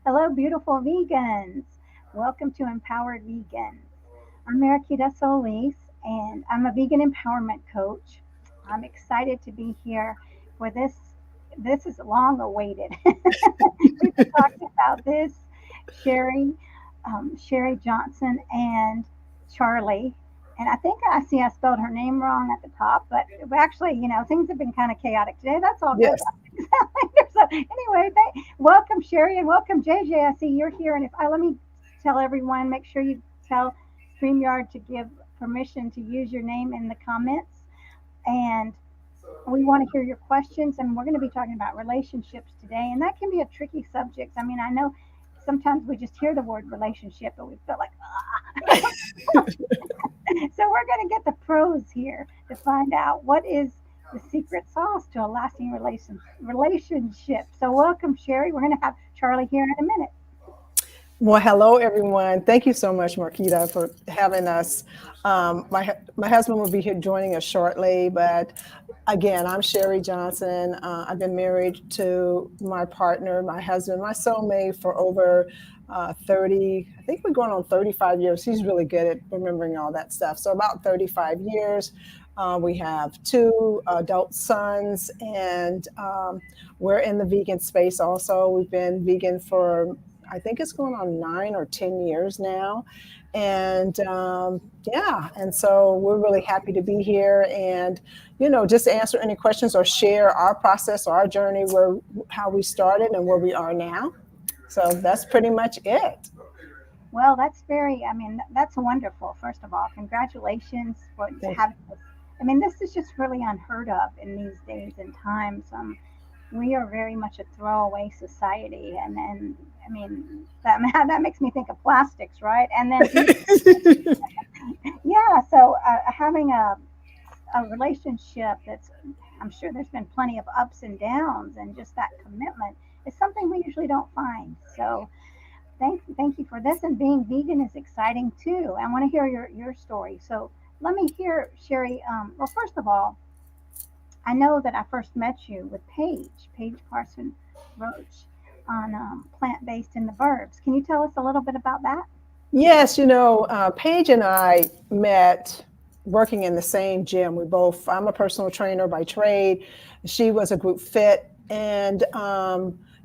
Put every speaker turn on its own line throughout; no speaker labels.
Hello, beautiful vegans. Welcome to Empowered Vegans. I'm Mariquita Solis, and I'm a vegan empowerment coach. I'm excited to be here for this. This is long awaited. We've been talking about this, Sherri, Sherri Johnson, and Charlie. And I think I spelled her name wrong at the top, but actually, things have been kind of chaotic today. That's all good.
Yes.
So anyway, welcome Sherri and welcome JJ. I see you're here, and if I let me tell everyone, make sure you tell StreamYard to give permission to use your name in the comments, and we want to hear your questions. And we're going to be talking about relationships today, and that can be a tricky subject. I mean, I know sometimes we just hear the word relationship, but we feel like, ah. So we're going to get the pros here to find out what is the secret sauce to a lasting relationship. So welcome, Sherri. We're going to have Charlie here in a minute.
Well, hello, everyone. Thank you so much, Marquita, for having us. My husband will be here joining us shortly, but again, I'm Sherri Johnson. I've been married to my partner, my husband, my soulmate for over 30, I think we're going on 35 years. He's really good at remembering all that stuff. So about 35 years. We have two adult sons, and we're in the vegan space also. We've been vegan for, I think it's going on 9 or 10 years now. And yeah, and so we're really happy to be here and, just answer any questions or share our process or our journey, how we started and where we are now. So that's pretty much it.
Well, that's wonderful. First of all, congratulations for
Thank
having this. I mean, this is just really unheard of in these days and times. We are very much a throwaway society, and I mean that makes me think of plastics, right? And then
you.
yeah, so having a relationship that's, I'm sure there's been plenty of ups and downs, and just that commitment is something we usually don't find. So thank you for this. And being vegan is exciting too. I want to hear your story. So let me hear, Sherri. Well, first of all, I know that I first met you with Paige Parson Roache on Plant Based in the Burbs. Can you tell us a little bit about that?
Yes, Paige and I met working in the same gym. I'm a personal trainer by trade. She was a group fit. And,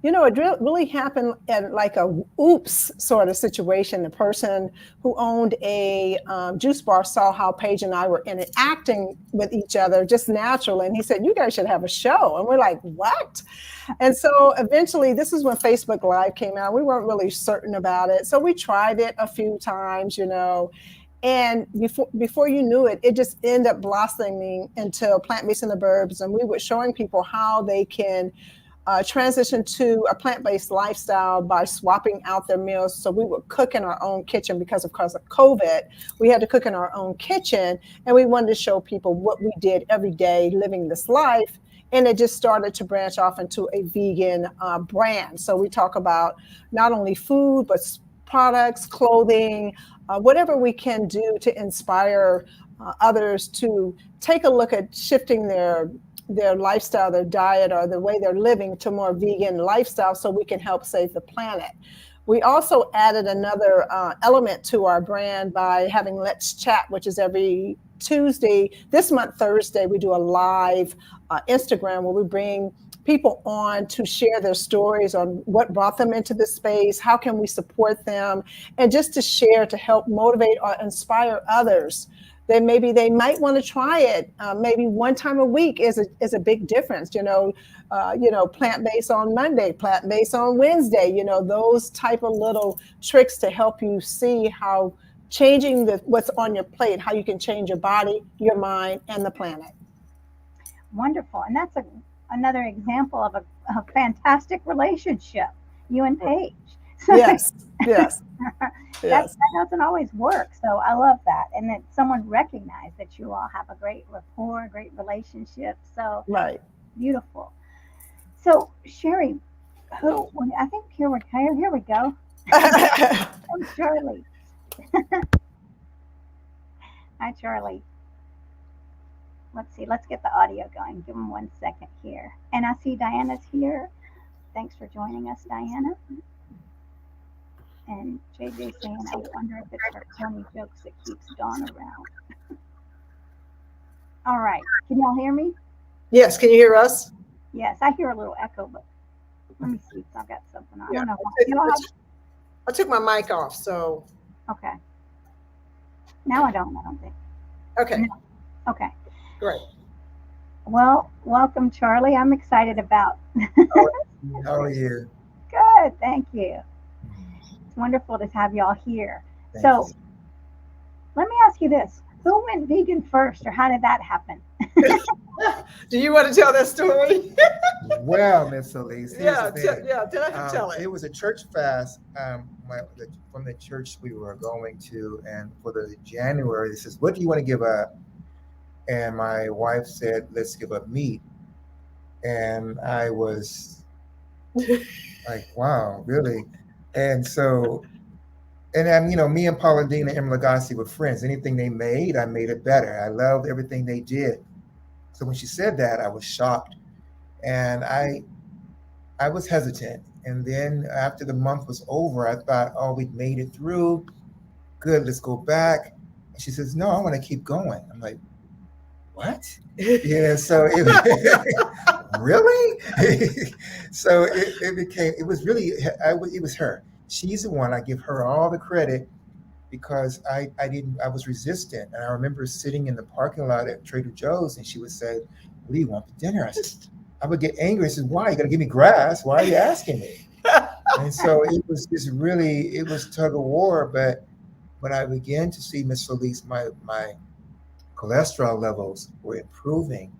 it really happened at like a oops sort of situation. The person who owned a juice bar saw how Paige and I were interacting with each other just naturally. And he said, "You guys should have a show." And we're like, "What?" And so eventually, this is when Facebook Live came out. We weren't really certain about it. So we tried it a few times, and before you knew it, it just ended up blossoming into Plant-Based in the Burbz. And we were showing people how they can transition to a plant-based lifestyle by swapping out their meals. So we would cook in our own kitchen because of COVID. We had to cook in our own kitchen, and we wanted to show people what we did every day living this life. And it just started to branch off into a vegan brand. So we talk about not only food, but products, clothing, whatever we can do to inspire others to take a look at shifting their lifestyle, their diet, or the way they're living to more vegan lifestyle so we can help save the planet. We also added another element to our brand by having Let's Chat, which is every Tuesday. This month, Thursday, we do a live Instagram where we bring people on to share their stories on what brought them into this space, how can we support them, and just to share to help motivate or inspire others. Then maybe they might want to try it. Maybe one time a week is a big difference. Plant-based on Monday, plant-based on Wednesday. Those type of little tricks to help you see how changing what's on your plate, how you can change your body, your mind, and the planet.
Wonderful, and that's another example of a fantastic relationship, you and Paige. So
Yes, yes,
that
yes.
doesn't always work. So I love that, and that someone recognized that you all have a great rapport, a great relationship. So
Right.
beautiful. So Sherri, I think here we go. Oh, Charlie. Hi, Charlie. Let's see. Let's get the audio going. Give them 1 second here. And I see Diana's here. Thanks for joining us, Diana. And JJ saying, I wonder if it's her corny jokes that keeps Dawn around. All right. Can y'all hear me?
Yes. Can you hear us?
Yes, I hear a little echo, but let me see if I've got something on.
Yeah.
I don't know.
I took my mic off, so.
Okay. Now I don't think.
Okay.
No. Okay.
Great.
Well, welcome, Charlie. I'm excited about.
How are you?
Good, thank you. It's wonderful to have y'all here.
Thank
So,
you.
let me ask you this: who went vegan first, or how did that happen?
Do you want to tell that story?
Well, Miss Elise,
tell it.
It was a church fast from the church we were going to, and for the January, it says, "What do you want to give up?" And my wife said, "Let's give up meat." And I was like, "Wow, really?" And so, and me and Paula Dean and Emma Lagasse were friends. Anything they made, I made it better. I loved everything they did. So when she said that, I was shocked, and I was hesitant. And then after the month was over, I thought, "Oh, we've made it through. Good, let's go back." And she says, "No, I want to keep going." I'm like, "What?" Yeah. So really. So it was her. She's the one. I give her all the credit because I was resistant. And I remember sitting in the parking lot at Trader Joe's, and she would say, "What do you want for dinner?" I would get angry. I said, "Why? You got to give me grass. Why are you asking me?" And so it was tug of war. But when I began to see Miss Felice, my cholesterol levels were improving.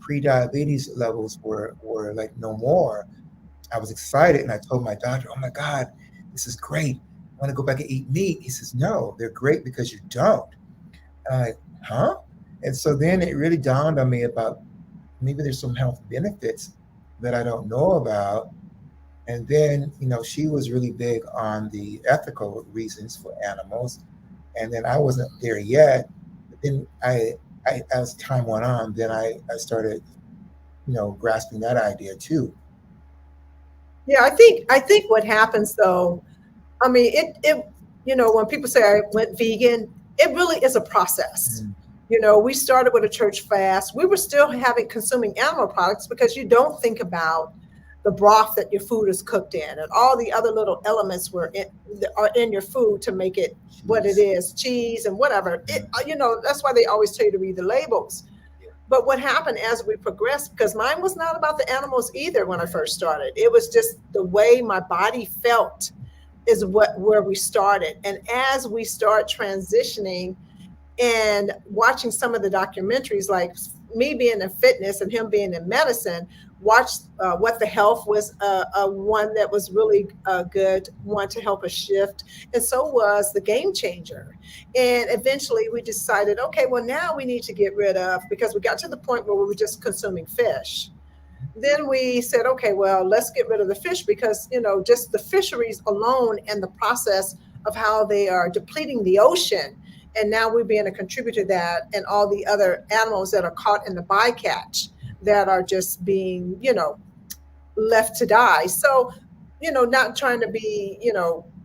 Pre-diabetes levels were like no more. I was excited, and I told my doctor, "Oh my God, this is great. I want to go back and eat meat." He says, "No, they're great because you don't." I'm like, "Huh?" And so then it really dawned on me about maybe there's some health benefits that I don't know about. And then, she was really big on the ethical reasons for animals. And then I wasn't there yet. But then as time went on, then I started, grasping that idea too.
Yeah, I think what happens though, I mean, it when people say I went vegan, it really is a process. We started with a church fast. We were still consuming animal products because you don't think about the broth that your food is cooked in and all the other little elements are in your food to make it what it is, cheese and whatever. That's why they always tell you to read the labels. But what happened as we progressed, because mine was not about the animals either when I first started. It was just the way my body felt is where we started. And as we start transitioning and watching some of the documentaries, like me being in fitness and him being in medicine, watched What the Health was one that was really good, one to help us shift. And so was The Game Changer. And eventually we decided, okay, well, now we need to get rid of, because we got to the point where we were just consuming fish. Then we said, okay, well, let's get rid of the fish because, just the fisheries alone and the process of how they are depleting the ocean. And now we're being a contributor to that and all the other animals that are caught in the bycatch that are just being, left to die. So, not trying to be,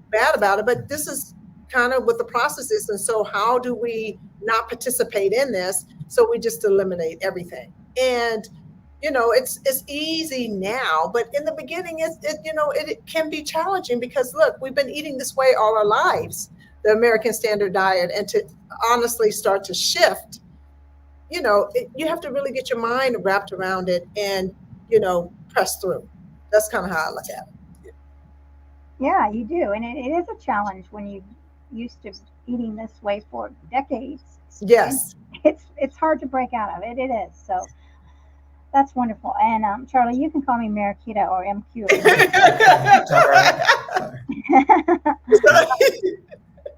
bad about it, but this is kind of what the process is. And so how do we not participate in this? So we just eliminate everything. And, it's easy now, but in the beginning, it can be challenging because look, we've been eating this way all our lives, the American Standard Diet, and to honestly start to shift, you have to really get your mind wrapped around it and, press through. That's kind of how I look at it.
Yeah, you do. And it is a challenge when you used to eating this way for decades.
Yes.
And it's hard to break out of it. It is. So that's wonderful. And Charlie, you can call me Mariquita or MQ.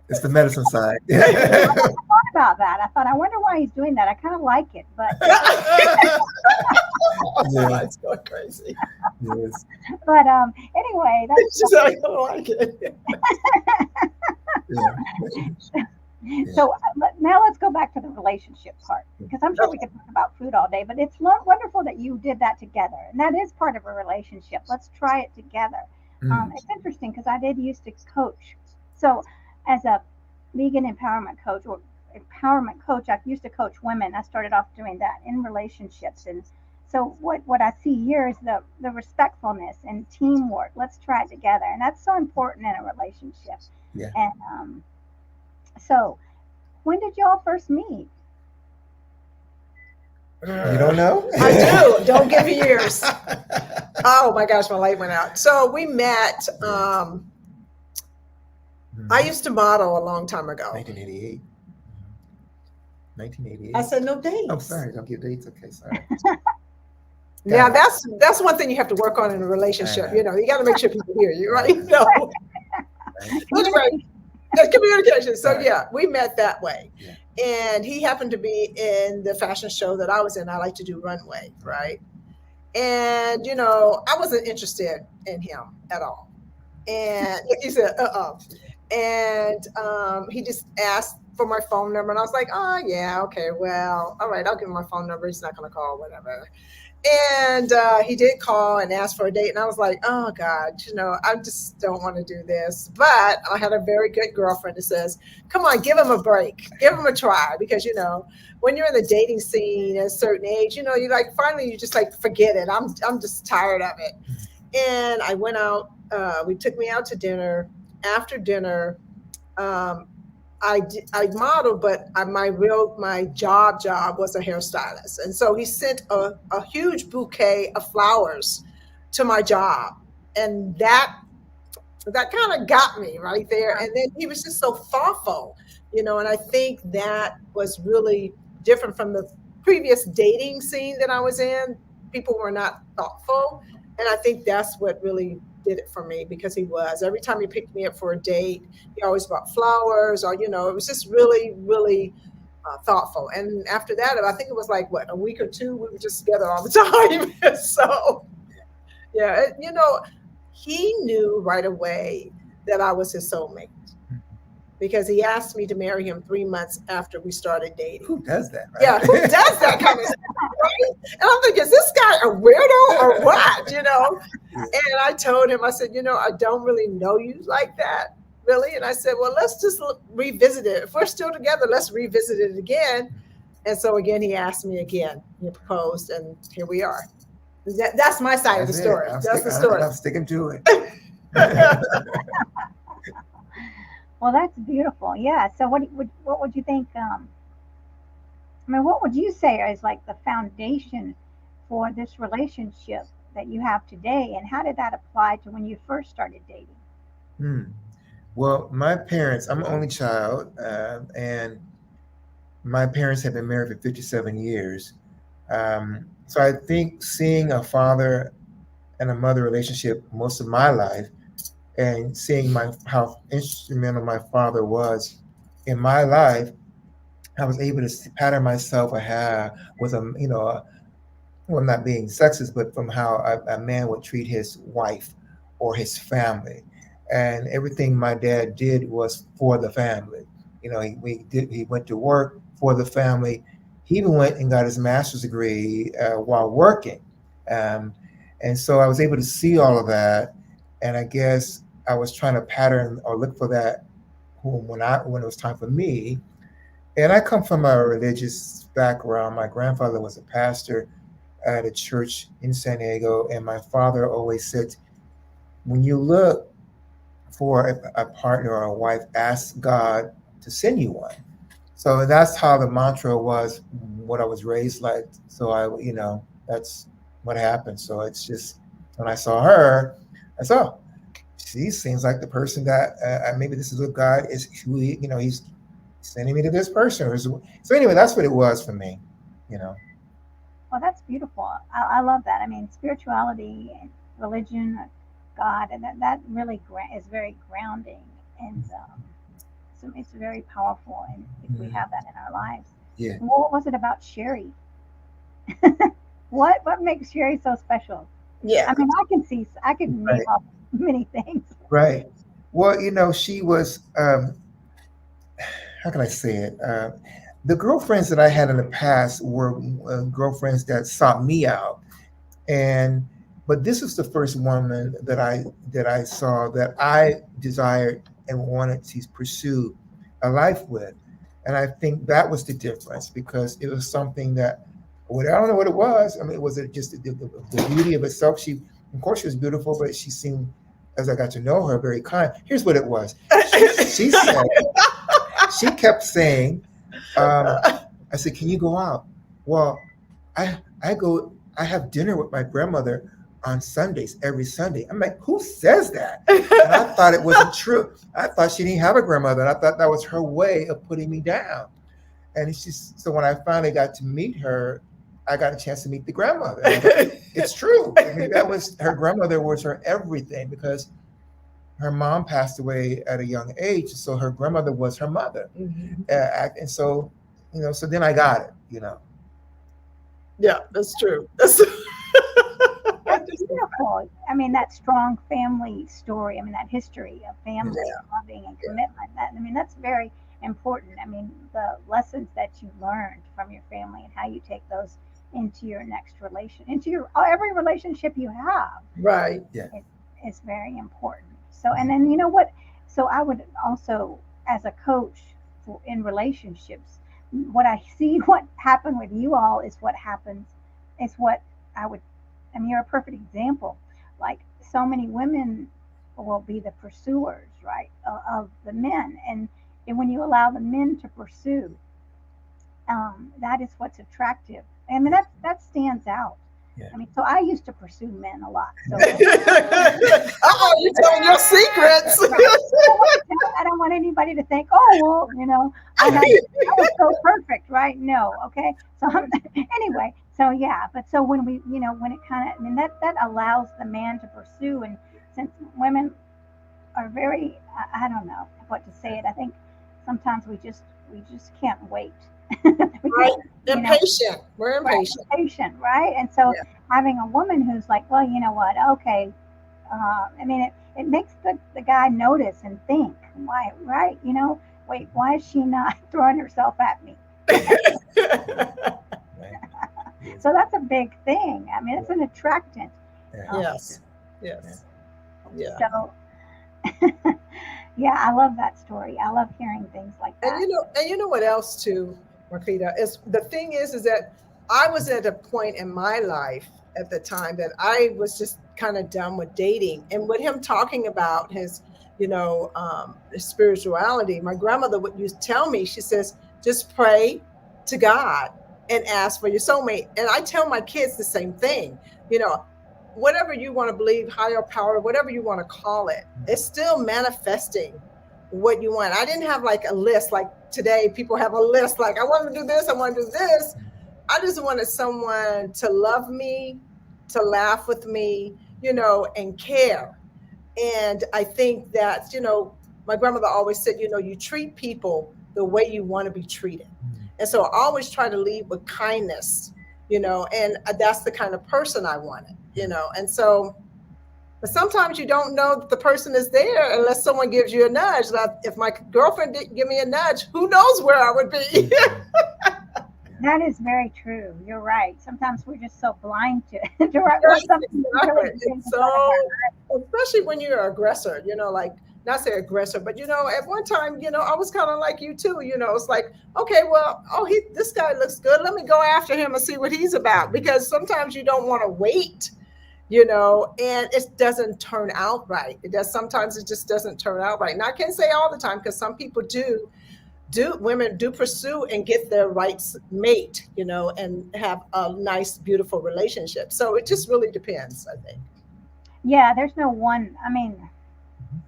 It's the medicine side.
I thought about that. I thought, I wonder why he's doing that. I kind of like it, but
yeah, it's going crazy.
Yes.
But anyway, that's
just I don't like it.
So now let's go back to the relationship part, because I'm sure we could talk about food all day, but it's wonderful that you did that together, and that is part of a relationship. Let's try it together. It's interesting because I did used to coach. So, as a vegan empowerment coach, I used to coach women. I started off doing that in relationships, and so what I see here is the respectfulness and teamwork. Let's try it together, and that's so important in a relationship.
Yeah.
And so, when did y'all first meet?
You don't know?
I do. Don't give me years. Oh my gosh, my light went out. So we met. I used to model a long time ago.
1988. 1988.
I said no dates.
I'm sorry, don't give dates. Okay, sorry.
Yeah, that's one thing you have to work on in a relationship. You know, you got to make sure people hear you, right? No. Anyway, communication. So yeah, we met that way.
Yeah.
And he happened to be in the fashion show that I was in. I like to do runway, right? And, you know, I wasn't interested in him at all. And he said, And he just asked for my phone number. And I was like, oh, yeah, okay, well, all right, I'll give him my phone number. He's not going to call, whatever. And he did call and ask for a date. And I was like, oh, God, you know, I just don't want to do this. But I had a very good girlfriend that says, come on, give him a break. Give him a try. Because, you know, when you're in the dating scene at a certain age, you know, you like, finally, you just like, forget it. I'm just tired of it. And I went out. We took me out to dinner. After dinner, I modeled, but my job was a hairstylist. And so he sent a huge bouquet of flowers to my job. And that kind of got me right there. And then he was just so thoughtful, you know, and I think that was really different from the previous dating scene that I was in. People were not thoughtful. And I think that's what really did it for me, because he was. Every time he picked me up for a date, he always bought flowers, or, you know, it was just really, really thoughtful. And after that, I think it was like, a week or two, we were just together all the time. So, yeah, you know, he knew right away that I was his soulmate, because he asked me to marry him 3 months after we started dating.
Who does that? Right?
Yeah, who does that kind of stuff, right? And I'm thinking, is this guy a weirdo or what, you know? And I told him, I said, you know, I don't really know you like that, really. And I said, well, let's just revisit it. If we're still together, let's revisit it again. And so again, he asked me again. He proposed, and here we are. That's my side of the story. That's the story.
I'm sticking to it.
Well, that's beautiful. Yeah. So what would you think? I mean, what would you say is like the foundation for this relationship that you have today, and how did that apply to when you first started dating?
Well, my parents, I'm an only child, and my parents have been married for 57 years. So I think seeing a father and a mother relationship most of my life, and seeing how instrumental my father was in my life, I was able to pattern myself with a, you know, well, not being sexist, but from how a man would treat his wife or his family. And everything my dad did was for the family. You know, he went to work for the family. He even went and got his master's degree while working. And so I was able to see all of that. And I guess I was trying to pattern or look for that when it was time for me. And I come from a religious background. My grandfather was a pastor at a church in San Diego, and my father always said, when you look for a partner or a wife, ask God to send you one. So that's how the mantra was, what I was raised like. So you know, that's what happened. So it's just, when I saw her, I saw, she seems like the person that maybe this is what God is, who you know, he's sending me to this person. So anyway, that's what it was for me, you know.
Well, that's beautiful. I love that. I mean, spirituality, religion, God, and that really is very grounding, and so it's very powerful. And if we have that in our lives,
yeah.
And what was it about Sherri? What makes Sherri so special?
Yeah.
I mean, I can name off many things.
Right. Well, you know, she was. How can I say it? The girlfriends that I had in the past were girlfriends that sought me out, but But this is the first woman that I saw that I desired and wanted to pursue a life with. And I think that was the difference, because it was something that, well, I don't know what it was. I mean, was it just the beauty of itself? Of course, she was beautiful, but she seemed, as I got to know her, very kind. Here's what it was. She said, she kept saying, I said, can you go out? Well, I have dinner with my grandmother on Sundays, every Sunday. I'm like, who says that? And I thought it wasn't true. I thought she didn't have a grandmother. And I thought that was her way of putting me down. And so when I finally got to meet her, I got a chance to meet the grandmother. It's true. I mean, her grandmother was her everything, because her mom passed away at a young age. So her grandmother was her mother.
Mm-hmm.
And so, so then I got it,
Yeah, that's true.
That's beautiful. I mean, that strong family story. I mean, that history of family loving and commitment. That's very important. I mean, the lessons that you learned from your family and how you take those into your next into every relationship you have.
Right.
Yeah.
Is very important. So, and then what? So I would also, as a coach in relationships, what I see what happened with you all is what happens. Is what I would. I mean, you're a perfect example. Like, so many women will be the pursuers, right, of the men, and when you allow the men to pursue, that is what's attractive. I mean, that stands out.
Yeah.
I mean, so I used to pursue men a lot. So
oh, you're telling your secrets.
I don't want anybody to think, oh, well, I was so perfect, right? No, okay. So anyway, so yeah, but so when we, when it kind of, I mean, that allows the man to pursue, and since women are very, I don't know what to say it. I think sometimes we just can't wait.
Right. Impatient. We're impatient.
Impatient, right? And so having a woman who's like, well, you know what? Okay. I mean, it makes the guy notice and think, why, right? Wait, why is she not throwing herself at me? So that's a big thing. I mean, it's an attractant.
Yes. Yeah.
So, yeah, I love that story. I love hearing things like that.
And you know what else too, Marquita, is the thing is that I was at a point in my life at the time that I was just kind of done with dating, and with him talking about his, his spirituality, my grandmother would used to tell me, she says, just pray to God and ask for your soulmate. And I tell my kids the same thing, whatever you want to believe, higher power, whatever you want to call it, it's still manifesting what you want. I didn't have like a list like today. People have a list like, I want to do this, I want to do this. I just wanted someone to love me, to laugh with me, and care. And I think that, my grandmother always said, you treat people the way you want to be treated. And so I always try to lead with kindness, and that's the kind of person I wanted, and so, but sometimes you don't know that the person is there unless someone gives you a nudge. Like, if my girlfriend didn't give me a nudge, who knows where I would be?
That is very true. You're right. Sometimes we're just so blind to something.
Really, so, especially when you're an aggressor, like, not say aggressor, but at one time, I was kind of like you too. It's like, okay, well, this guy looks good. Let me go after him and see what he's about. Because sometimes you don't want to wait, and it doesn't turn out right. Sometimes it just doesn't turn out right. And I can't say all the time, because some people women do pursue and get their right mate, and have a nice, beautiful relationship. So it just really depends, I think.
Yeah, there's no one. I mean,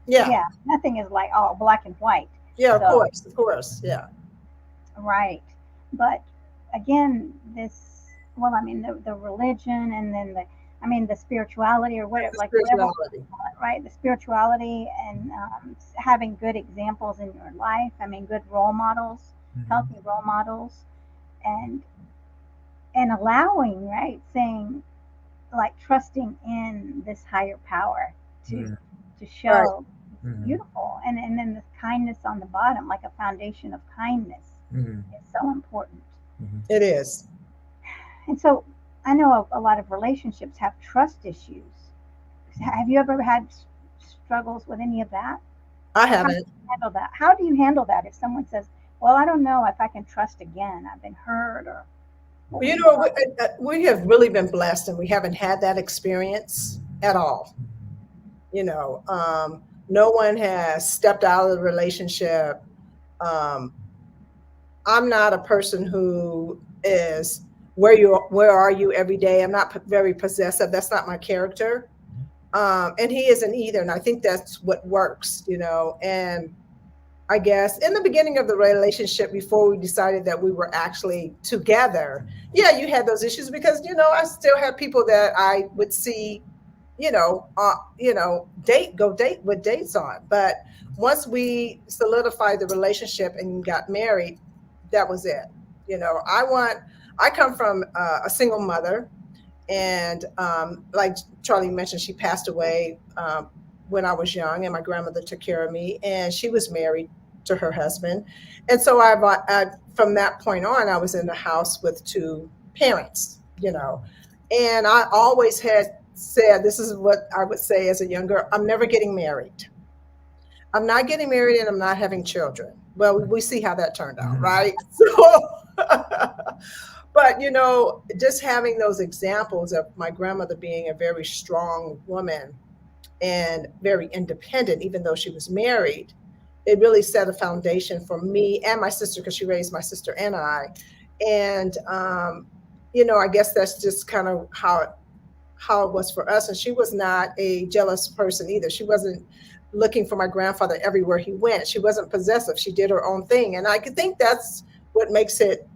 yeah, nothing is like all black and white.
Yeah, so, of course, yeah.
Right, but again, the religion, and then the spirituality, or whatever, like whatever, right? The spirituality, and having good examples in your life. I mean, good role models, healthy role models, and allowing, right? Saying, like, trusting in this higher power to show beautiful, and then the kindness on the bottom, like a foundation of kindness, is so important.
It is.
And so I know a lot of relationships have trust issues. Have you ever had struggles with any of that?
I
How do
haven't.
you handle that? How do you handle that if someone says, "Well, I don't know if I can trust again. I've been hurt," or what
Well,
would
you
you
know,
tell
we have really been blessed, and we haven't had that experience at all. You know, no one has stepped out of the relationship. Um, I'm not a person who is where are you every day. I'm not very possessive. That's not my character. And he isn't either. And I think that's what works, you know. And I guess in the beginning of the relationship, before we decided that we were actually together, yeah, you had those issues because, you know, I still have people that I would see, go date with dates on. But once we solidified the relationship and got married, that was it. You know, I come from a single mother, and like Charlie mentioned, she passed away when I was young, and my grandmother took care of me, and she was married to her husband. And so from that point on, I was in the house with two parents, you know, and I always had said, this is what I would say as a young girl: I'm never getting married. I'm not getting married, and I'm not having children. Well, we see how that turned out, right? So, but you know, just having those examples of my grandmother being a very strong woman and very independent, even though she was married, it really set a foundation for me and my sister, because she raised my sister and I. And you know, I guess that's just kind of how it was for us. And she was not a jealous person either. She wasn't looking for my grandfather everywhere he went. She wasn't possessive. She did her own thing. And I could think that's what makes it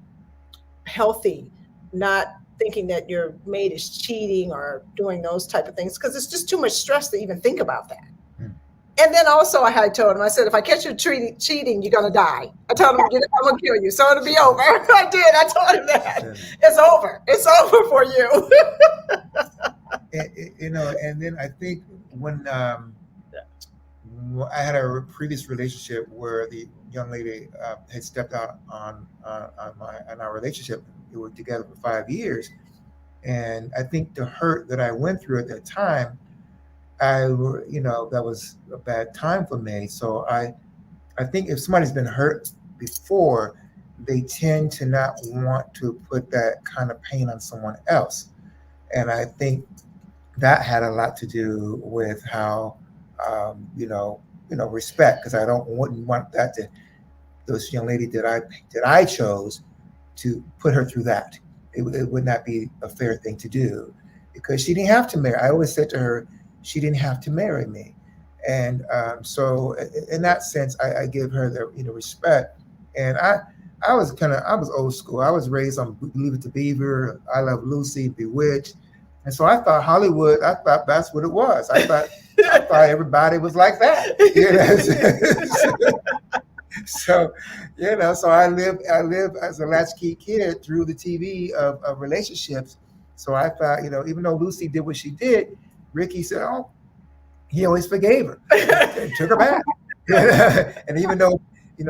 healthy, not thinking that your mate is cheating or doing those type of things, because it's just too much stress to even think about that. And then also I had told him, I said, if I catch you cheating, you're going to die. I told him, I'm going to kill you. So it'll be over. I did. I told him that. It's over. It's over for you.
You know, and then I think when I had a previous relationship where the young lady had stepped out on our relationship. We were together for 5 years, and I think the hurt that I went through at that time, that was a bad time for me. So I think if somebody's been hurt before, they tend to not want to put that kind of pain on someone else, and I think that had a lot to do with how respect, because wouldn't want that to this young lady that I chose to put her through that. It would not be a fair thing to do, because she didn't have to marry. I always said to her, she didn't have to marry me, and so in that sense, I give her the respect. And I was old school. I was raised on Leave It to Beaver, I Love Lucy, Bewitched. And so I thought Hollywood, I thought that's what it was. I thought everybody was like that. You know? So, so I live as a latchkey kid through the TV of relationships. So I thought, even though Lucy did what she did, Ricky said, oh, he always forgave her and took her back. And even though,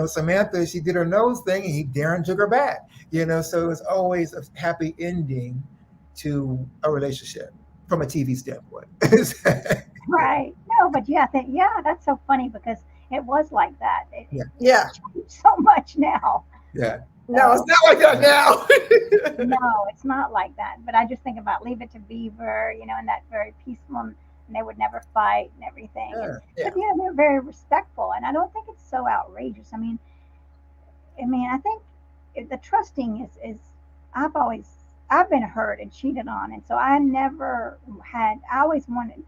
Samantha, she did her nose thing, and Darren took her back. So it was always a happy ending to a relationship from a TV standpoint.
Right. No, but that's so funny because it was like that.
Yeah.
Changed so much now.
Yeah.
No, it's not like that now.
No, it's not like that. But I just think about Leave It to Beaver, and that very peaceful, and they would never fight and everything.
Yeah.
But they're very respectful, and I don't think it's so outrageous. I mean, I think the trusting is I've been hurt and cheated on, and so I always wanted.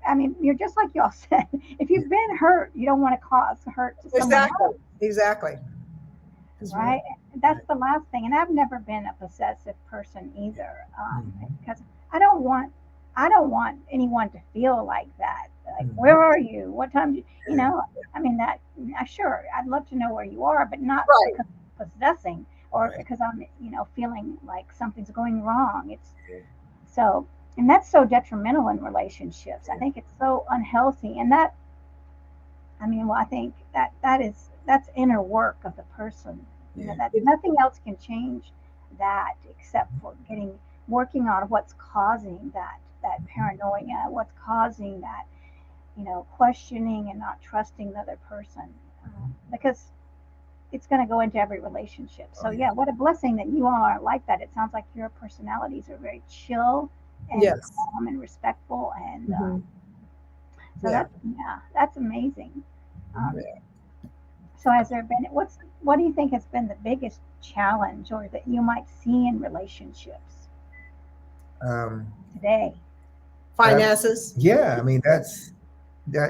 I mean, you're just like y'all said. If you've been hurt, you don't want to cause hurt to someone else.
Exactly.
Right? That's the last thing. And I've never been a possessive person either, because I don't want anyone to feel like that. Like, where are you? What time do you? Sure, I'd love to know where you are, but not because I'm possessing or because I'm, feeling like something's going wrong. It's so. And that's so detrimental in relationships. I think it's so unhealthy. And I think that's inner work of the person. That nothing else can change that except for getting working on what's causing that paranoia, what's causing that, questioning and not trusting the other person, because it's going to go into every relationship. So yeah, what a blessing that you all are like that. It sounds like your personalities are very chill and
Yes.
calm and respectful, and
Mhm.
so
Yeah.
that's amazing.
Yeah.
So has there been what do you think has been the biggest challenge or that you might see in relationships
Um,
today?
Finances.
yeah, I mean that.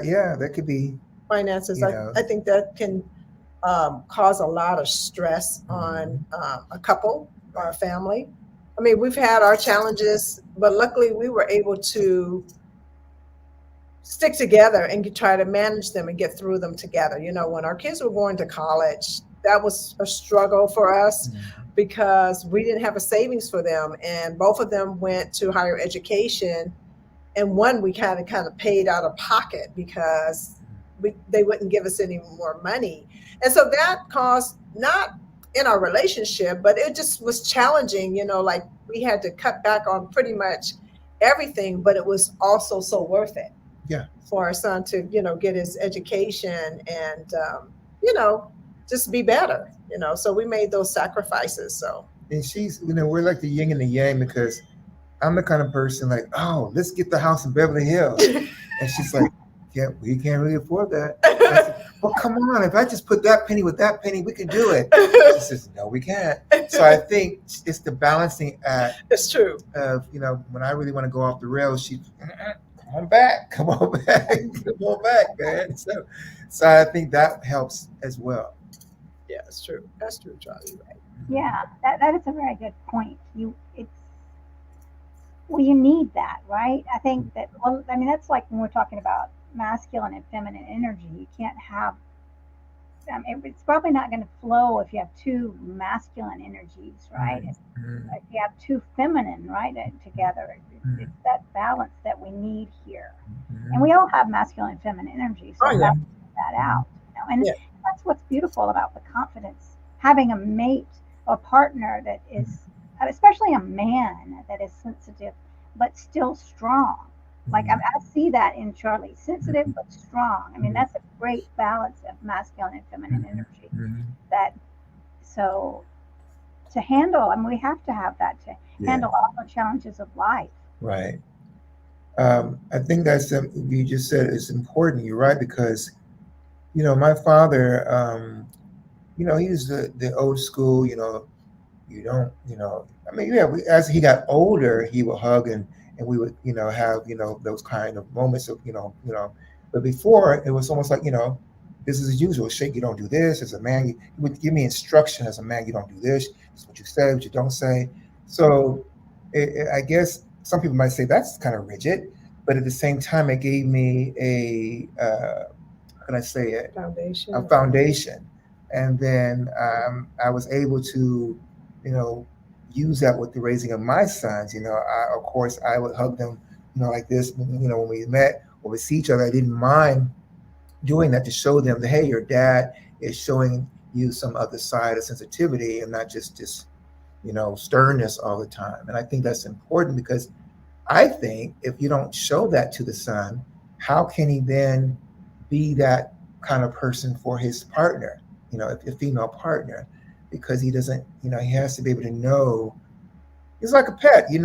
Yeah, that could be.
Finances.
You know,
I think that can cause a lot of stress on a couple or a family. I mean, we've had our challenges, but luckily we were able to stick together and try to manage them and get through them together. When our kids were going to college, that was a struggle for us because we didn't have a savings for them, and both of them went to higher education, and one we kind of paid out of pocket because they wouldn't give us any more money. And so that caused, not in our relationship, but it just was challenging, like we had to cut back on pretty much everything, but it was also so worth it.
Yeah.
For our son to, get his education and, just be better, so we made those sacrifices. So.
And she's, we're like the yin and the yang, because I'm the kind of person like, oh, let's get the house in Beverly Hills. And she's like, yeah, we can't really afford that. I said, well, come on. If I just put that penny with that penny, we can do it. She says, no, we can't. So I think it's the balancing act.
It's true.
Of, when I really want to go off the rails, she, come on back, come on back, man. So I think that helps as well.
Yeah, it's true. That's true, Charlie. Right.
Yeah, that is a very good point. You need that, right? I think that, well, I mean, that's like when we're talking about masculine and feminine energy. You can't have, it's probably not going to flow if you have two masculine energies, right? If you have two feminine, right, together, it's that balance that we need here. And we all have masculine and feminine energy, so balance that out. And that's what's beautiful about the confidence, having a mate or partner that is, especially a man that is sensitive but still strong. Like I see that in Charlie, sensitive but strong. I mean, that's a great balance of masculine and feminine energy. So to handle, we have to have that to handle all the challenges of life.
Right. I think that's you just said is important. You're right, because my father, he was the old school. You don't, I mean, as he got older, he would hug and we would, have, those kind of moments of, but before it was almost like, this is as usual. Shake, you don't do this. As a man, he would give me instruction as a man, you don't do this. This is what you say, what you don't say. So I guess some people might say that's kind of rigid, but at the same time, it gave me how can I say it? A foundation. And then I was able to, use that with the raising of my sons. Of course, I would hug them, like this, when we met or we see each other. I didn't mind doing that to show them that, hey, your dad is showing you some other side of sensitivity and not just this, sternness all the time. And I think that's important, because I think if you don't show that to the son, how can he then be that kind of person for his partner, a female partner? Because he doesn't, he has to be able to know. It's like a pet, you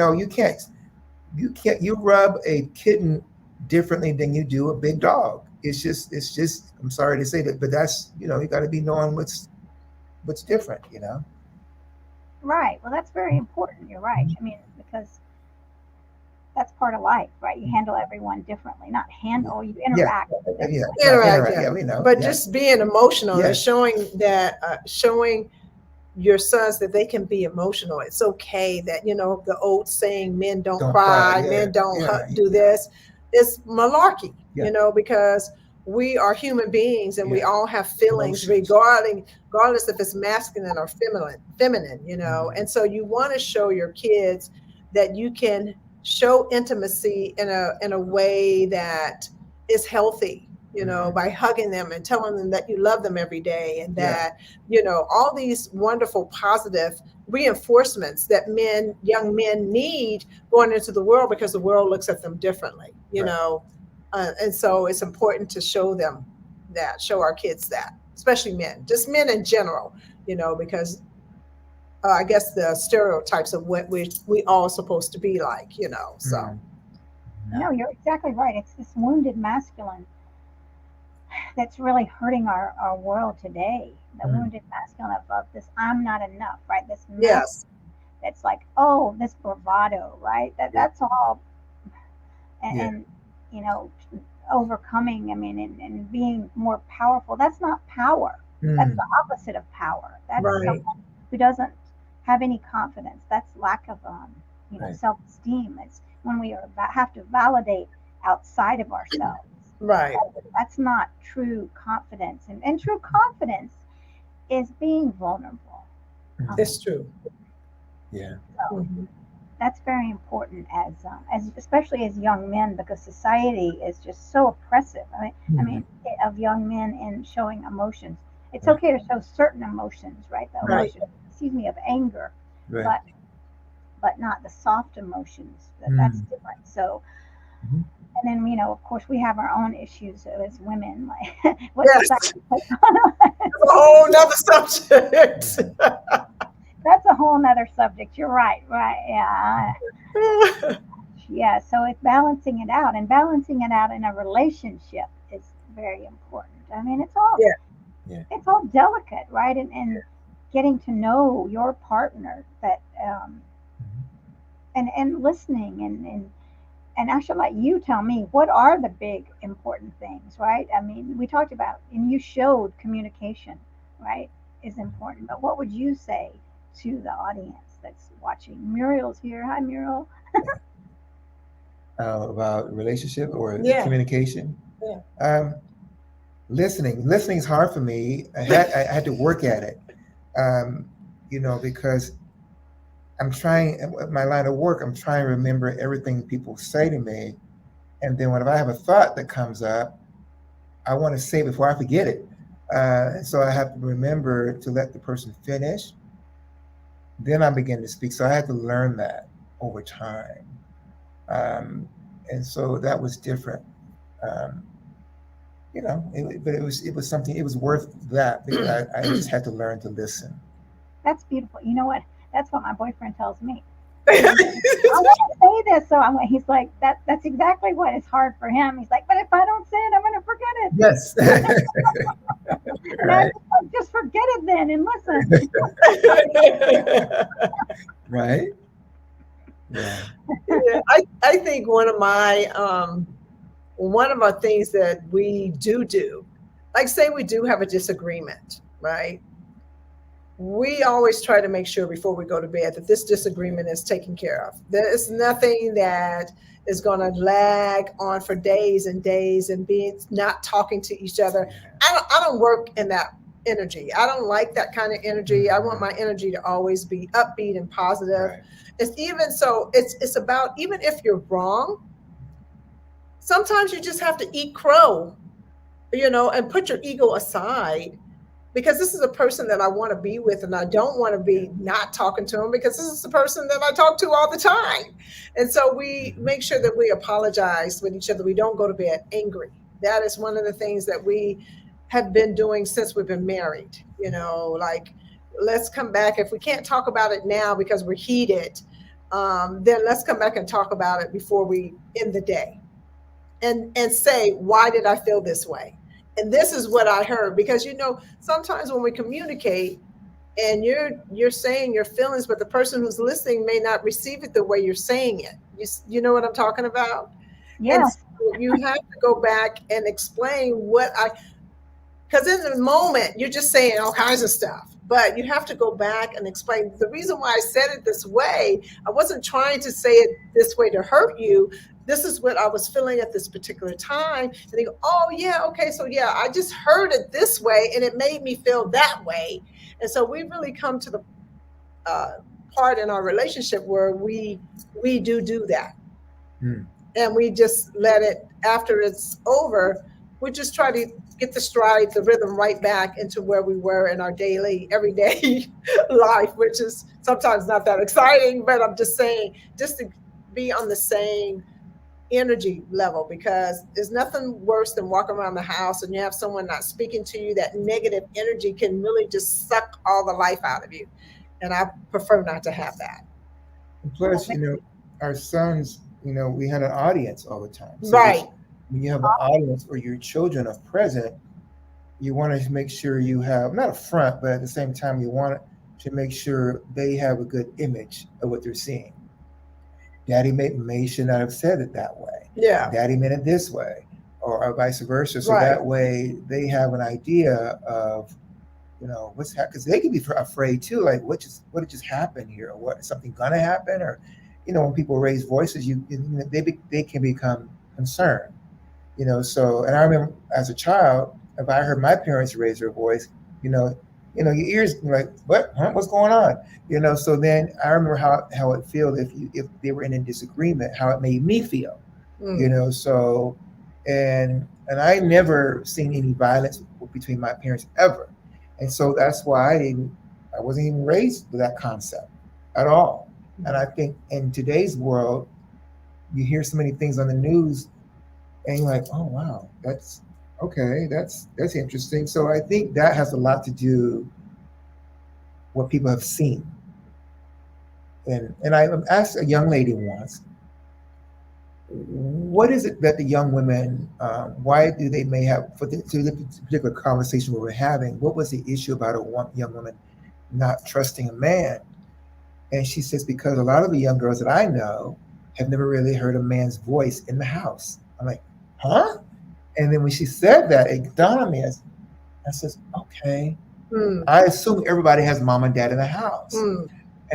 rub a kitten differently than you do a big dog. It's just, I'm sorry to say that, but that's, you got to be knowing what's different,
Right. Well, that's very important. You're right. I mean, because that's part of life, right? You handle everyone differently, not handle, you interact.
Interact, we know.
But just being emotional and showing your sons that they can be emotional. It's okay that, the old saying, men don't cry, men don't do this. It's malarkey, because we are human beings and we all have feelings regardless if it's masculine or feminine, and so you want to show your kids that you can show intimacy in a way that is healthy, you know, by hugging them and telling them that you love them every day, and that, you know, all these wonderful positive reinforcements that young men need going into the world, because the world looks at them differently, you know. And so it's important to show our kids that, especially men, just men in general, you know, because I guess the stereotypes of what we all supposed to be like, you know, so.
No, you're exactly right. It's this wounded masculine that's really hurting our world today. The wounded masculine of this I'm not enough, right? This that's like, oh, this bravado, right? That's all, and you know, overcoming. I mean, and being more powerful. That's not power. That's the opposite of power. That's someone who doesn't have any confidence. That's lack of you know, self-esteem. It's when we have to validate outside of ourselves.
Right.
That's not true confidence. And true confidence is being vulnerable.
It's true.
Yeah.
So that's very important as especially as young men, because society is just so oppressive. I mean, of young men in showing emotions. It's okay to show certain emotions, right? The emotion, of anger, but not the soft emotions. That's different. So, and then, you know, of course, we have our own issues as women. Like,
that's a whole nother subject.
That's a whole nother subject. You're right. Yeah. So it's balancing it out, and balancing it out in a relationship is very important. I mean, it's all it's all delicate, right? And getting to know your partner, that and listening and I should let you tell me, what are the big important things, right? I mean, we talked about, and you showed communication, right, is important. But what would you say to the audience that's watching? Muriel's here. Hi, Muriel.
About relationship or communication? Listening is hard for me. I had to work at it, you know, because I'm trying, my line of work, I'm trying to remember everything people say to me. And then whenever I have a thought that comes up, I want to say it before I forget it. So I have to remember to let the person finish. Then I begin to speak. So I had to learn that over time. And so that was different. You know, but it was something, it was worth that, because I just had to learn to listen.
That's beautiful. You know what? That's what my boyfriend tells me. I want to say this, so he's like, that's exactly what is hard for him. He's like, but if I don't say it, I'm going to forget it.
Yes.
And I just forget it then and listen.
Right. Yeah.
I think one of our things that we do, like say we do have a disagreement, right? We always try to make sure before we go to bed that this disagreement is taken care of. There is nothing that is going to lag on for days and days and being not talking to each other. I don't work in that energy. I don't like that kind of energy. I want my energy to always be upbeat and positive. Right. It's about, even if you're wrong, sometimes you just have to eat crow, you know, and put your ego aside, because this is a person that I want to be with, and I don't want to be not talking to him, because this is the person that I talk to all the time. And so we make sure that we apologize with each other. We don't go to bed angry. That is one of the things that we have been doing since we've been married. You know, like, let's come back. If we can't talk about it now because we're heated, then let's come back and talk about it before we end the day, and say, why did I feel this way? And this is what I heard. Because, you know, sometimes when we communicate and you're saying your feelings, but the person who's listening may not receive it the way you're saying it. You know what I'm talking about?
Yes.
And so you have to go back and explain because in the moment you're just saying all kinds of stuff, but you have to go back and explain the reason why I said it this way. I wasn't trying to say it this way to hurt you. This is what I was feeling at this particular time. And they go, oh yeah, okay, so yeah, I just heard it this way and it made me feel that way. And so we really come to the part in our relationship where we do that. And we just let it, after it's over, we just try to get the stride, the rhythm right back into where we were in our daily, everyday life, which is sometimes not that exciting, but I'm just saying, just to be on the same energy level, because there's nothing worse than walking around the house and you have someone not speaking to you. That negative energy can really just suck all the life out of you. And I prefer not to have that.
And plus, our sons, we had an audience all the time. So
Right.
when you have an audience or your children are present, you want to make sure you have, not a front, but at the same time, you want to make sure they have a good image of what they're seeing. Daddy may should not have said it that way.
Yeah.
Daddy meant it this way, or vice versa. So
Right.
that way they have an idea of, what's happening, because they can be afraid too, like what just happened here, or what, is something gonna happen, or when people raise voices, they can become concerned, So, and I remember as a child, if I heard my parents raise their voice, your ears like, what? Huh? What's going on? So then I remember how it felt if they were in a disagreement, how it made me feel. So and I never seen any violence between my parents ever. And so that's why I wasn't even raised with that concept at all. And I think in today's world, you hear so many things on the news and you're like, oh wow, that's okay, that's interesting. So I think that has a lot to do what people have seen. And I asked a young lady once, what is it that the young women, why do they may have, to the particular conversation we were having, what was the issue about a young woman not trusting a man? And she says, because a lot of the young girls that I know have never really heard a man's voice in the house. I'm like, huh? And then when she said that, it dawned on me, I says, okay. I assume everybody has mom and dad in the house, and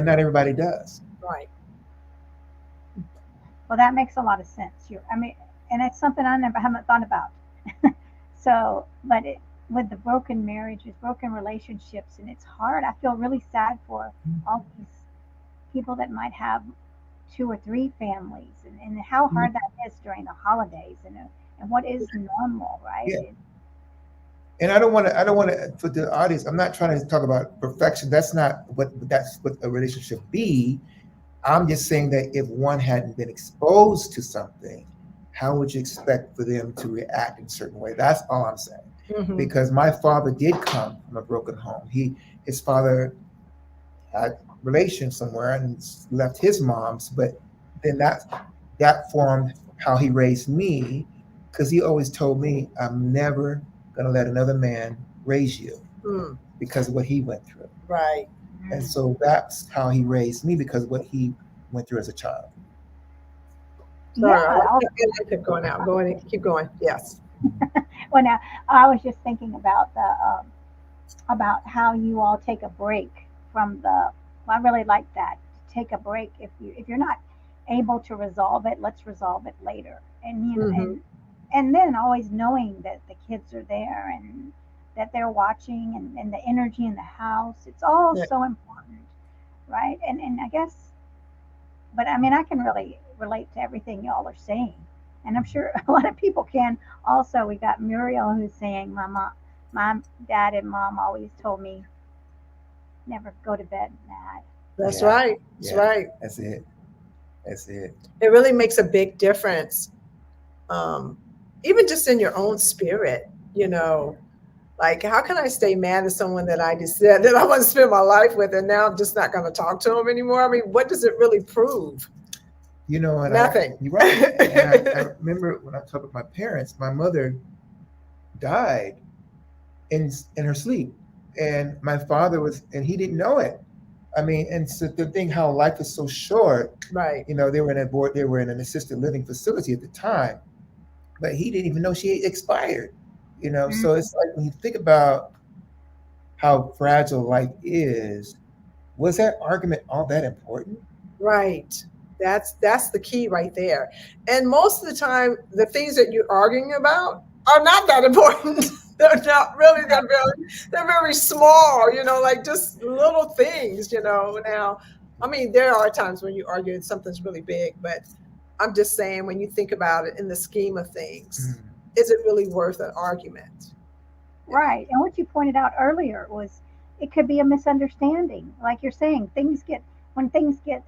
not everybody does.
Right.
Well, that makes a lot of sense. And it's something I haven't thought about. So, but with the broken marriages, broken relationships, and it's hard. I feel really sad for all these people that might have 2 or 3 families, and how hard that is during the holidays, and what is normal, right?
Yeah. And I don't want to, for the audience, I'm not trying to talk about perfection. That's what a relationship be. I'm just saying that if one hadn't been exposed to something, how would you expect for them to react in a certain way? That's all I'm saying. Mm-hmm. Because my father did come from a broken home. His father had relations somewhere and left his mom's, but then that formed how he raised me, because he always told me, I'm never gonna let another man raise you because of what he went through.
Right.
And so that's how he raised me, because of what he went through as a child.
Sorry, I keep going out. Keep going. Yes.
Well, now I was just thinking about about how you all take a break from the. Well, I really like that. Take a break if you're not able to resolve it. Let's resolve it later. And and then always knowing that the kids are there and that they're watching, and the energy in the house. It's all so important, right? And I guess, but I mean, I can really relate to everything y'all are saying, and I'm sure a lot of people can also. We got Muriel who's saying, my dad and mom always told me never go to bed mad.
That's right. That's right.
That's it.
It really makes a big difference. Even just in your own spirit, like, how can I stay mad at someone that I just said that I want to spend my life with, and now I'm just not going to talk to them anymore? I mean, what does it really prove?
And
nothing.
You're right. And I remember when I talked with my parents, my mother died in her sleep, and my father and he didn't know it. I mean, and so the thing, how life is so short,
right?
They were in an assisted living facility at the time, but he didn't even know she expired. So it's like, when you think about how fragile life is, was that argument all that important?
Right. That's the key right there. And most of the time, the things that you're arguing about are not that important. They're not really that they're very small, like just little things, Now, I mean, there are times when you argue something's really big, but I'm just saying, when you think about it in the scheme of things, is it really worth an argument?
Right. And what you pointed out earlier was it could be a misunderstanding. Like you're saying, when things get,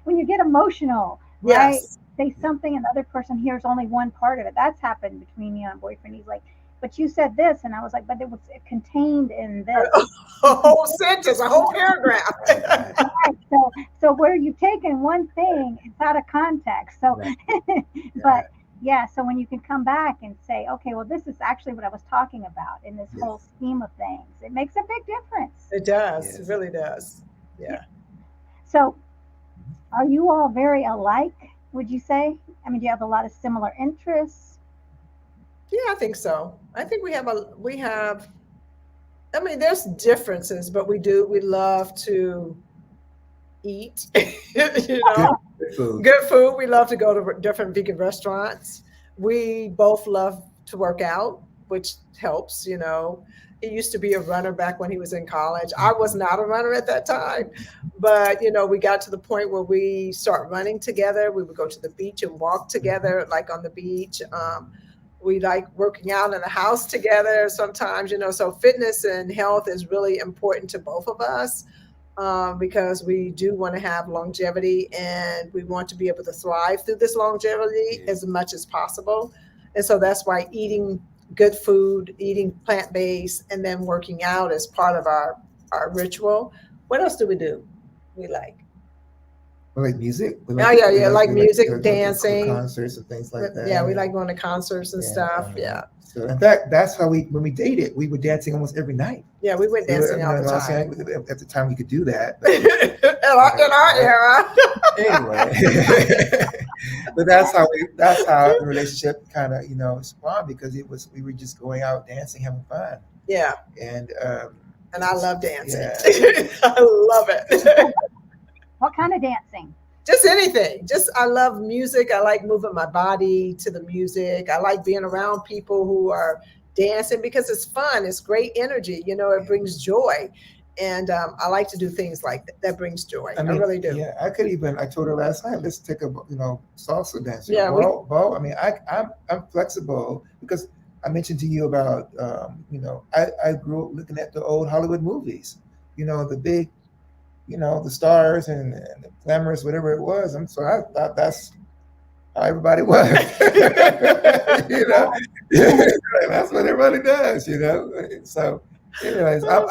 when you get emotional, right?
Yes.
Say something and the other person hears only one part of it. That's happened between me and my boyfriend. He's like, but you said this. And I was like, but it was contained in this.
A whole sentence, a whole paragraph.
Right. So where you've taken one thing, it's out of context. So, but yeah, so when you can come back and say, okay, well, this is actually what I was talking about in this whole scheme of things, it makes a big difference.
It does. It really does. Yeah.
So, are you all very alike, would you say? I mean, do you have a lot of similar interests?
Yeah, I think so. I think we have, I mean, there's differences, but we love to eat, you know, good food. We love to go to different vegan restaurants. We both love to work out, which helps, you know. He used to be a runner back when he was in college. I was not a runner at that time, but, you know, we got to the point where we start running together. We would go to the beach and walk together, like on the beach. We like working out in the house together sometimes, you know, so fitness and health is really important to both of us. Because we do want to have longevity and we want to be able to thrive through this longevity as much as possible. And so that's why eating good food, eating plant-based, and then working out is part of our ritual. What else do? We like?
We like music.
Like music, dancing,
concerts and things like that.
Yeah, we like going to concerts and stuff. Yeah.
So in fact, that's how when we dated, we were dancing almost every night.
Yeah, we went dancing all the time.
At the time, we could do that.
But, in our era.
Anyway, but that's how the relationship kind of, you know, spawned, because we were just going out dancing, having fun.
Yeah.
And
I love dancing. Yeah. I love it.
What kind of dancing?
Just anything. I love music. I like moving my body to the music. I like being around people who are dancing because it's fun. It's great energy. You know, it brings joy. And I like to do things like that brings joy. I really do.
Yeah, I told her last night, let's take a, salsa dance.
Yeah.
I'm flexible because I mentioned to you about, I grew up looking at the old Hollywood movies, the big, the stars and the glamorous, whatever it was. And so I thought that's how everybody was. That's what everybody does, So anyways, I'm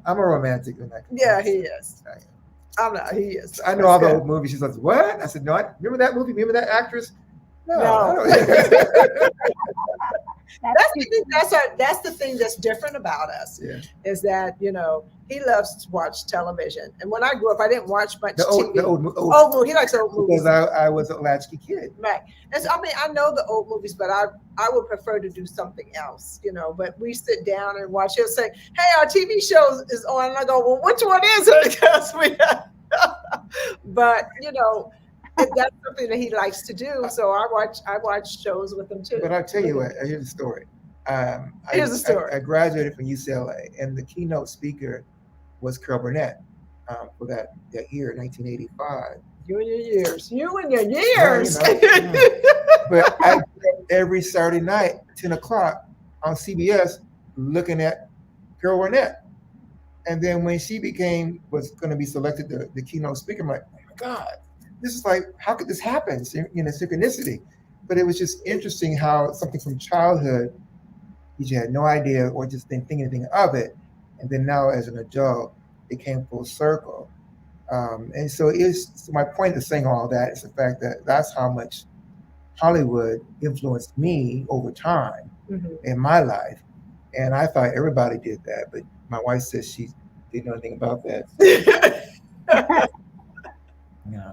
a romantic in that.
Yeah, he is. I'm not, he is.
I know all the old movies. She's like, what? I said, no, remember that movie? Remember that actress? No. That's
the thing that's different about us, is that, he loves to watch television. And when I grew up, I didn't watch much TV.
The old
movie. He likes old movies.
Because I was a latchkey kid.
Right. And so, I know the old movies, but I would prefer to do something else, but we sit down and watch. He'll say, hey, our TV show is on. And I go, well, which one is it? Because but, that's something that he likes to do. So I watch shows with him too.
But I'll tell you what, here's the story.
Here's the story.
I graduated from UCLA, and the keynote speaker was Carol Burnett for that year, 1985.
You and your years.
But I every Saturday night, 10 o'clock on CBS, looking at Carol Burnett. And then when she was going to be selected the keynote speaker, I'm like, oh my God, this is like, how could this happen? Synchronicity. But it was just interesting how something from childhood, you had no idea or just didn't think anything of it. And then now as an adult, it came full circle. And so my point of saying all that is the fact that that's how much Hollywood influenced me over time in my life. And I thought everybody did that, but my wife says she didn't know anything about that. No.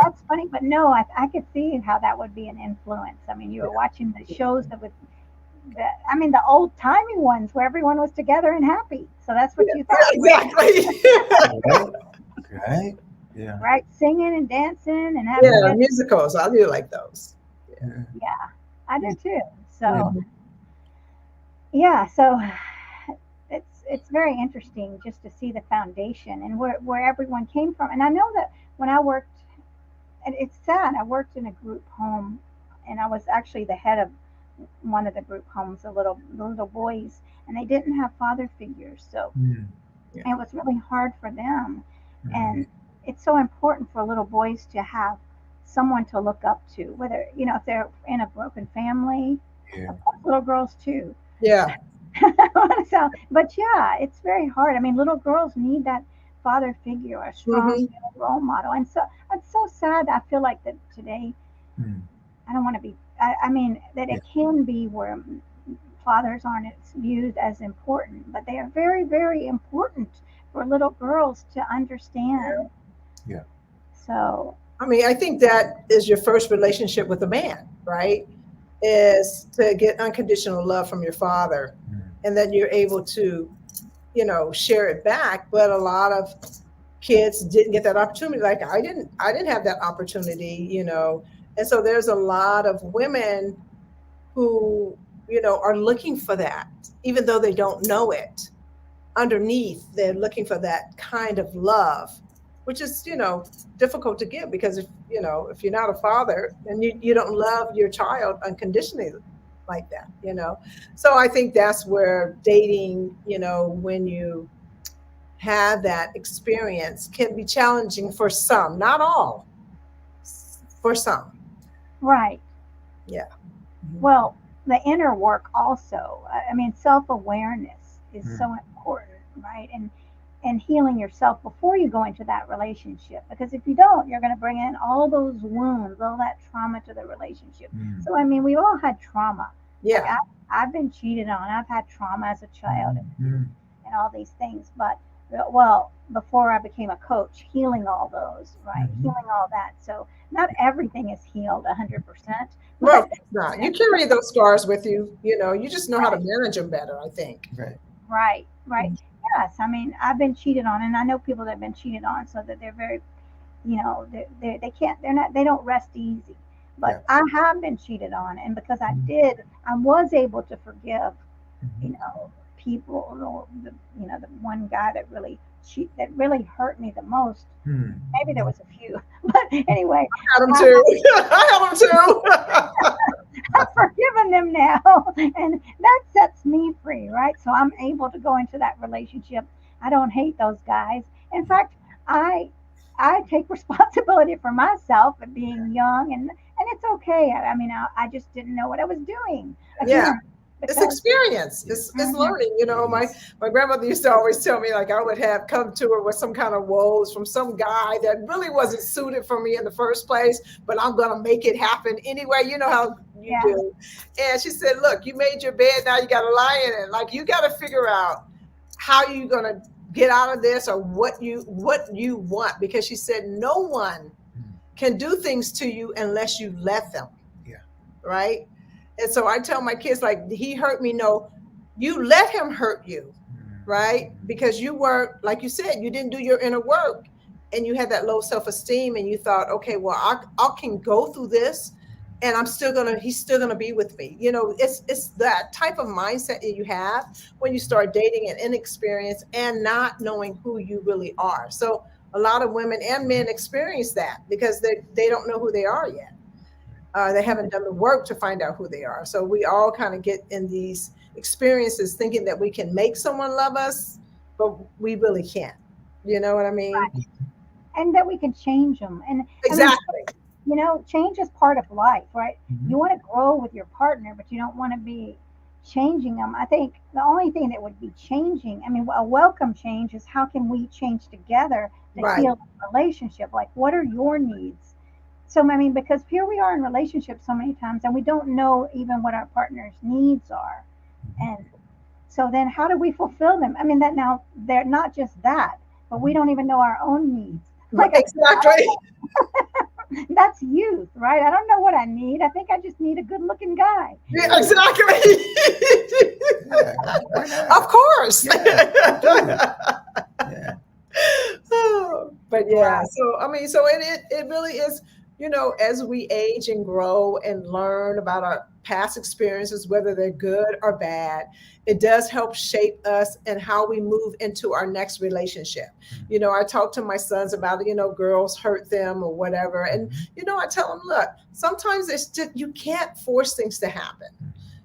That's funny, but no, I could see how that would be an influence. You were watching the shows the old timey ones where everyone was together and happy. So that's what you thought.
Exactly.
Right. Yeah.
Right. Singing and dancing and having
musicals. I do like those.
Yeah, I do too. So so it's very interesting just to see the foundation and where everyone came from. And I know that when I worked, and it's sad, I worked in a group home, and I was actually the head of one of the group homes, the little boys, and they didn't have father figures, so
Yeah.
it was really hard for them.
Mhm.
And it's so important for little boys to have someone to look up to, whether if they're in a broken family,
Yeah.
of course, little girls too.
Yeah.
So, but yeah, it's very hard. I mean, little girls need that father figure, a strong male role model, and so it's so sad. I feel like that today.
Mm.
I don't want to be. I mean that
Yeah.
it can be where fathers aren't viewed as important, but they are very, very important for little girls to understand.
Yeah.
So,
I mean, I think that is your first relationship with a man, right? Is to get unconditional love from your father,
Mm.
and then you're able to, share it back. But a lot of kids didn't get that opportunity. Like I didn't have that opportunity, And so there's a lot of women who, are looking for that, even though they don't know it. Underneath, they're looking for that kind of love, which is, difficult to give, because if you're not a father and you don't love your child unconditionally like that, So I think that's where dating, when you have that experience, can be challenging for some, not all, for some.
right.
Yeah.
Well, the inner work also. I mean, self-awareness is so important, right? And healing yourself before you go into that relationship, because if you don't, you're going to bring in all those wounds, all that trauma to the relationship.
Mm.
So I mean, we all had trauma.
Yeah.
Like I've been cheated on. I've had trauma as a child,
Mm.
and all these things. But well, before I became a coach, healing all those, right?
Mhm.
Healing all that. So not everything is healed 100%.
Well,
But
it's not. You carry those scars with you, you just know how to manage them better, I think.
Right.
right, right. Yes, I mean, I've been cheated on, and I know people that have been cheated on, so that they're very, they can't, they're not, they don't rest easy. But I have been cheated on, and because I did, I was able to forgive,
Mhm.
people. The one guy that that really hurt me the most.
Mm.
Maybe there was a few, but anyway,
I had them too. I had them too.
I've forgiven them now, and that sets me free, right? So I'm able to go into that relationship. I don't hate those guys. In fact, I take responsibility for myself and being young, and it's okay. I mean, I just didn't know what I was doing.
Yeah.
Again,
It's
because
experience. It's learning. My grandmother used to always tell me, like, I would have come to her with some kind of woes from some guy that really wasn't suited for me in the first place, but I'm gonna make it happen anyway. You know how you do. And she said, look, you made your bed, now you gotta lie in it. Like, you gotta figure out how you're gonna get out of this, or what you want, because she said no one can do things to you unless you let them.
Yeah.
Right. And so I tell my kids, like, he hurt me. No, you let him hurt you, right? Because you weren't, like you said, you didn't do your inner work, and you had that low self-esteem, and you thought, okay, well, I can go through this, and he's still gonna be with me. It's that type of mindset that you have when you start dating and inexperienced and not knowing who you really are. So a lot of women and men experience that because they don't know who they are yet. They haven't done the work to find out who they are. So we all kind of get in these experiences thinking that we can make someone love us, but we really can't. You know what I mean?
right. And that we can change them. And
Exactly.
I mean, change is part of life, right?
Mhm.
You want to grow with your partner, but you don't want to be changing them. I think the only thing that would be changing, I mean, a welcome change is how can we change together to
Right.
heal the relationship? Like, what are your needs? So, I mean, because here we are in relationships so many times, and we don't know even what our partner's needs are. And so then how do we fulfill them? I mean, that now they're not just that, but we don't even know our own needs. Like,
Exactly.
that's youth, right? I don't know what I need. I think I just need a good looking guy.
Yeah, exactly.
Yeah.
Of course.
Yeah.
But yeah, so I mean, so it really is, as we age and grow and learn about our past experiences, whether they're good or bad, it does help shape us and how we move into our next relationship. I talk to my sons about it, girls hurt them or whatever. And, I tell them, look, sometimes you can't force things to happen.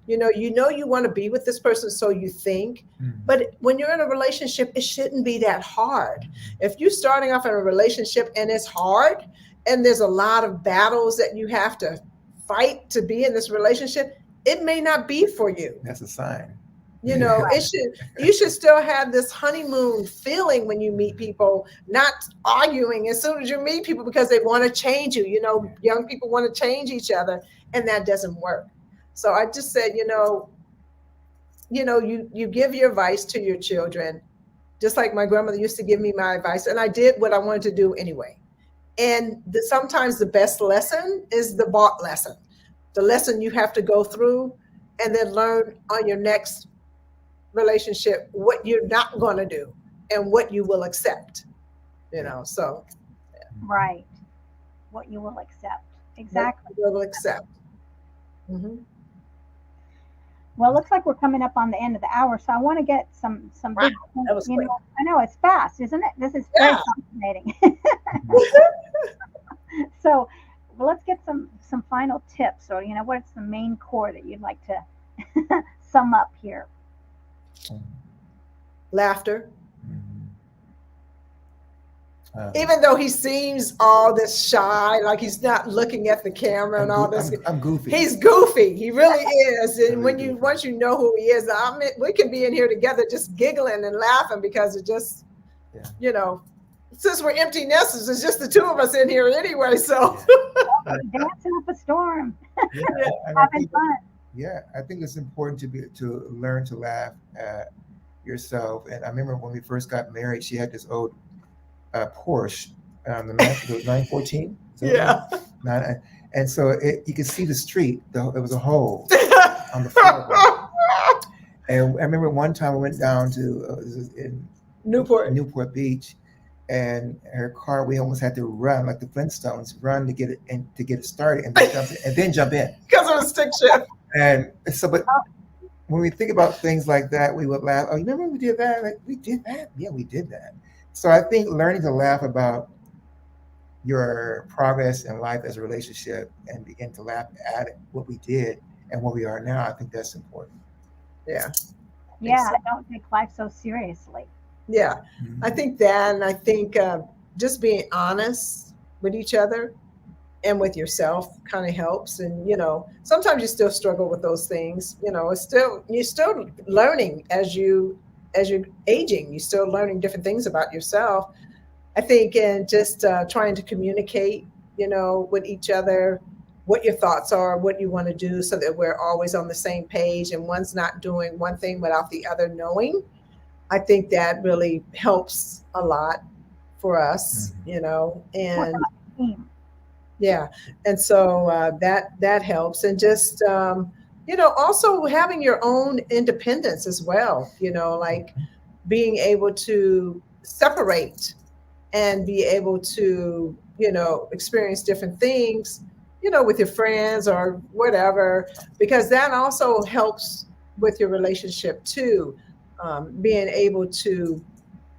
You know you want to be with this person, so you think. But when you're in a relationship, it shouldn't be that hard. If you're starting off in a relationship and it's hard, and there's a lot of battles that you have to fight to be in this relationship, it may not be for you.
That's a sign.
You should still have this honeymoon feeling when you meet people, not arguing as soon as you meet people because they want to change you. Young people want to change each other, and that doesn't work. So I just said, you give your advice to your children, just like my grandmother used to give me my advice, and I did what I wanted to do anyway. And sometimes the best lesson is the bought lesson, the lesson you have to go through and then learn on your next relationship what you're not going to do and what you will accept, so.
Right. What you will accept. Exactly.
What you will accept. Mm-hmm.
Well, it looks like we're coming up on the end of the hour, so I want to get some
Wow, that was quick.
I know it's fast, isn't it? This is very fascinating. So, let's get some final tips, or what's the main core that you'd like to sum up here?
Laughter. Even though he seems all this shy, like he's not looking at the camera and all this.
I'm goofy.
He's goofy. He really is. And once you know who he is, we can be in here together just giggling and laughing because it just, since we're empty nesters, it's just the two of us in here anyway. So
dancing up a storm,
having fun. Yeah, I think it's important to learn to laugh at yourself. And I remember when we first got married, she had this old Porsche, the 914.
Yeah.
And so you could see the street. There was a hole on the floor. And I remember one time we went down to in Newport Beach, and her car, we almost had to run like the Flintstones, run to get it started, and then jump in
because of a stick shift.
And so, but when we think about things like that, we would laugh. Oh, you remember when we did that? Like, we did that? Yeah, we did that. So I think learning to laugh about your progress in life as a relationship and begin to laugh at what we did and where we are now, I think that's important.
Yeah.
Yeah, don't take life so seriously.
Yeah, I think that, and I think just being honest with each other and with yourself kind of helps. And sometimes you still struggle with those things. You're still learning as you're aging. You're still learning different things about yourself. I think, and just trying to communicate, with each other, what your thoughts are, what you want to do, so that we're always on the same page and one's not doing one thing without the other knowing. I think that really helps a lot for us, and yeah. And so that helps. And just, also having your own independence as well, like being able to separate and be able to, experience different things, with your friends or whatever, because that also helps with your relationship too. Being able to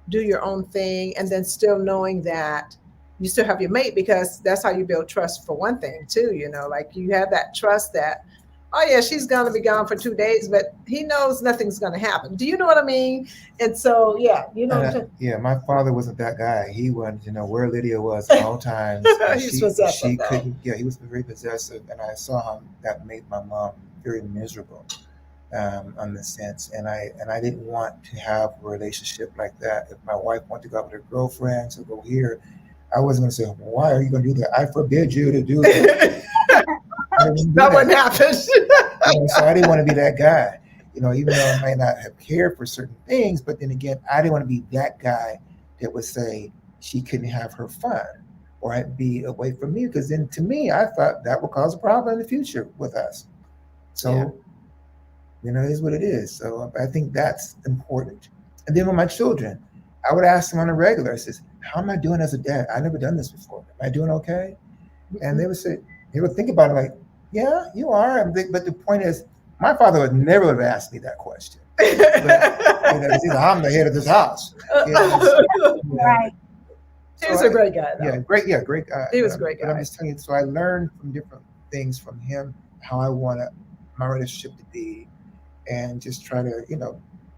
do your own thing and then still knowing that you still have your mate, because that's how you build trust for one thing too, like you have that trust that, oh yeah, she's going to be gone for 2 days, but he knows nothing's going to happen. Do you know what I mean? And so, yeah,
my father wasn't that guy. He wanted to know where Lydia was at all times.
He's possessive.
He was very possessive, and I saw how that made my mom very miserable. On the sense, and I didn't want to have a relationship like that. If my wife wanted to go out with her girlfriends or go here, I wasn't going to say, well, why are you going to do that? I forbid you to do that.
That wouldn't happen.
So I didn't want to be that guy, even though I might not have cared for certain things, but then again, I didn't want to be that guy that would say she couldn't have her fun or I'd be away from me, because then to me, I thought that would cause a problem in the future with us. So. Yeah. It is what it is. So I think that's important. And then with my children, I would ask them on a regular, I says, how am I doing as a dad? I've never done this before. Am I doing okay? And they would think about it like, yeah, you are. But the point is, my father would never have asked me that question. But, I'm the head of this house.
Right.
He was a great guy, though.
Great guy.
He was a great guy.
But I'm just telling you, so I learned from different things from him, how I want to my relationship to be, and just try to,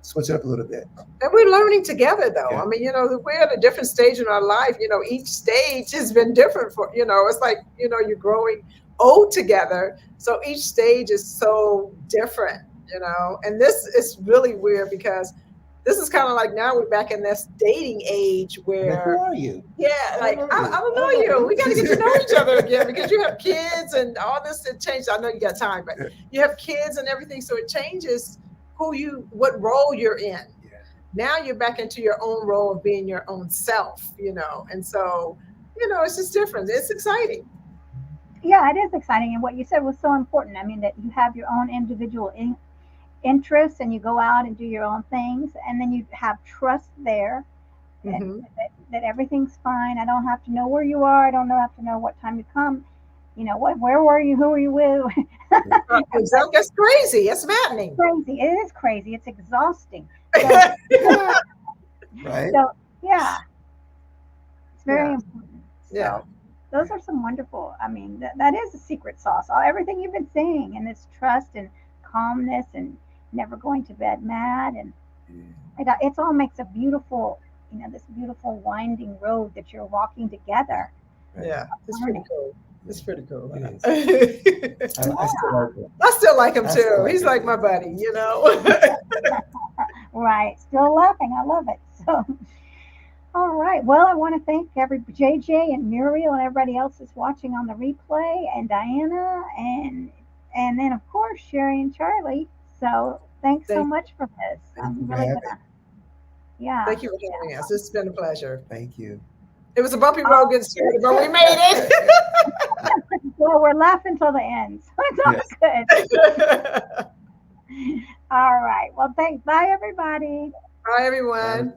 switch it up a little bit.
And we're learning together, though.
Yeah.
I mean, we're at a different stage in our life. Each stage has been different for, it's like, you're growing old together. So each stage is so different, and this is really weird because this is kind of like now we're back in this dating age where.
Who are you?
Yeah, like I don't know you. We got to get to know each other again because you have kids and all this. It changed. I know you got time, but you have kids and everything, so it changes what role you're in.
Yeah.
Now you're back into your own role of being your own self, and so it's just different. It's exciting.
Yeah, it is exciting, and what you said was so important. I mean, that you have your own individual interests, and you go out and do your own things, and then you have trust there.
Mm-hmm.
That everything's fine. I don't have to know where you are. I don't have to know what time you come. Where were you? Who were you with?
That's crazy. It's maddening.
Crazy. It is crazy. It's exhausting.
Right.
So yeah, it's very important. So,
yeah.
Those are some wonderful. I mean, that is a secret sauce. Everything you've been saying, and this trust and calmness, and never going to bed mad, and it all makes a beautiful. This beautiful winding road that you're walking together.
Yeah, it's pretty cool. It's pretty cool.
I still like him.
I still like him too. He's like my buddy,
Right. Still laughing. I love it. So, all right. Well, I want to thank JJ and Muriel and everybody else that's watching on the replay, and Diana, and then of course Sherri and Charlie. So thanks so much for this. I'm really gonna. Yeah.
Thank you for joining us. It's been a pleasure.
Thank you.
It was a bumpy road getting started, but we made it.
Well, we're laughing till the end. So it's all good. All right. Well, thanks. Bye, everybody.
Bye, everyone.